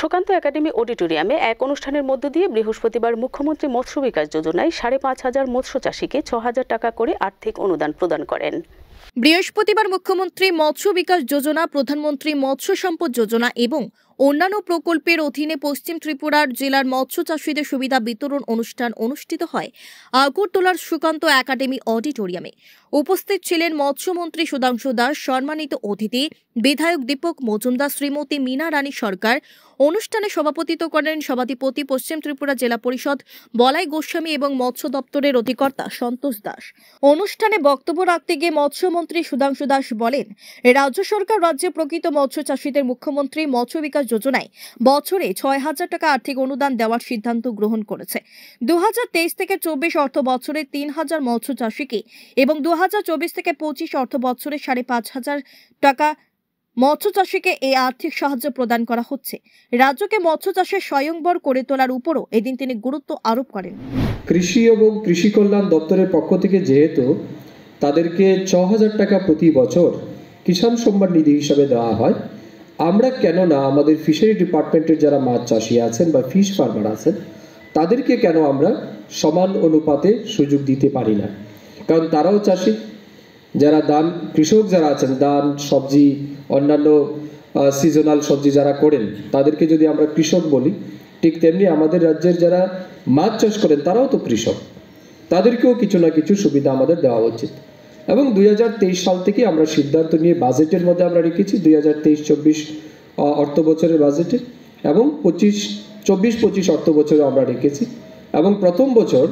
Sukanta academy অডিটোরিয়ামে এক অনুষ্ঠানের মধ্য দিয়ে বৃহস্পতিবার মুখ্যমন্ত্রী মৎস্য বিকাশ যোজনায় ৫,৫০০ মৎস্য চাষীকে ৬,০০০ টাকা করে আর্থিক অনুদান প্রদান করেন। বৃহস্পতিবার মুখ্যমন্ত্রী মৎস্য বিকাশ যোজনা, প্রধানমন্ত্রী মৎস্য সম্পদ যোজনা এবং অন্যান্য প্রকল্পের অধীনে পশ্চিম ত্রিপুরার জেলার মৎস্য চাষীদের সুবিধা বিতরণ অনুষ্ঠান অনুষ্ঠিত হয় আগরতলার সুকান্ত একাডেমি অডিটোরিয়ামে। উপস্থিত ছিলেন মৎস্যমন্ত্রী সুধাংশু দাস, সম্মানিত অতিথি বিধায়ক দীপক মজুমদার, শ্রীমতী মীনা রানী সরকার। অনুষ্ঠানে সভাপতিত্ব করেন সভাধিপতি পশ্চিম ত্রিপুরা জেলা পরিষদ বলাই গোস্বামী এবং মৎস্য দপ্তরের অধিকর্তা সন্তোষ দাস। অনুষ্ঠানে বক্তব্য রাখতে গিয়ে মৎস্যমন্ত্রী সুধাংশু দাস বলেন, রাজ্য সরকার রাজ্যে প্রকৃত মৎস্য চাষীদের মুখ্যমন্ত্রী মৎস্য বিকাশ যোজনায় বছরে ৬,০০০ টাকা আর্থিক অনুদান দেওয়ার সিদ্ধান্ত গ্রহণ করেছে। ২০২৩ থেকে ২৪ অর্থ বছরে ৩,০০০ মৎস্য চাষীকে এবং ২০২৪ থেকে ২৫ অর্থ বছরে ৫,৫০০ টাকা মৎস্য চাষীকে এই আর্থিক সাহায্য প্রদান করা হচ্ছে। রাজ্যকে মৎস্য চাষে স্বয়ংবর করে তোলার উপরও এদিন তিনি গুরুত্ব আরোপ করেন। কৃষি এবং কৃষি কল্যাণ দপ্তরের পক্ষ থেকে যেহেতু তাদেরকে ৬,০০০ টাকা প্রতি বছর কিষাণ সম্মান নিধি হিসাবে দেওয়া হয়, আমরা কেন না আমাদের ফিশারি ডিপার্টমেন্টের যারা মাছ চাষি আছেন বা ফিশ ফার্মার আছেন তাদেরকে কেন আমরা সমান অনুপাতে সুযোগ দিতে পারি না? কারণ তারাও চাষি, যারা ধান কৃষক যারা আছেন, ধান, সবজি, অন্যান্য সিজনাল সবজি যারা করেন তাদেরকে যদি আমরা কৃষক বলি, ঠিক তেমনি আমাদের রাজ্যের যারা মাছ চাষ করেন তারাও তো কৃষক, তাদেরকেও কিছু না কিছু সুবিধা আমাদের দেওয়া উচিত। এবং ২০২৩ সাল থেকে আমরা সিদ্ধান্ত নিয়ে বাজেটের মধ্যে আমরা রেখেছি ২০২৩-২৪ অর্থ বছরের বাজেটে এবং ২৪-২৫ অর্থ বছরে আমরা রেখেছি। এবং প্রথম বছর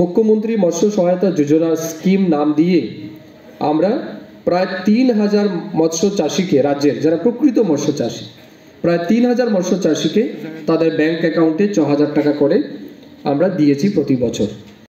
মুখ্যমন্ত্রী মৎস্য সহায়তা যোজনা স্কিম নাম দিয়ে আমরা প্রায় ৩,০০০ মৎস্য চাষীকে, রাজ্যের যারা প্রকৃত মৎস্য চাষী, প্রায় ৩,০০০ মৎস্য চাষীকে তাদের ব্যাংক অ্যাকাউন্টে ৬,০০০ টাকা করে আমরা দিয়েছি প্রতি বছর।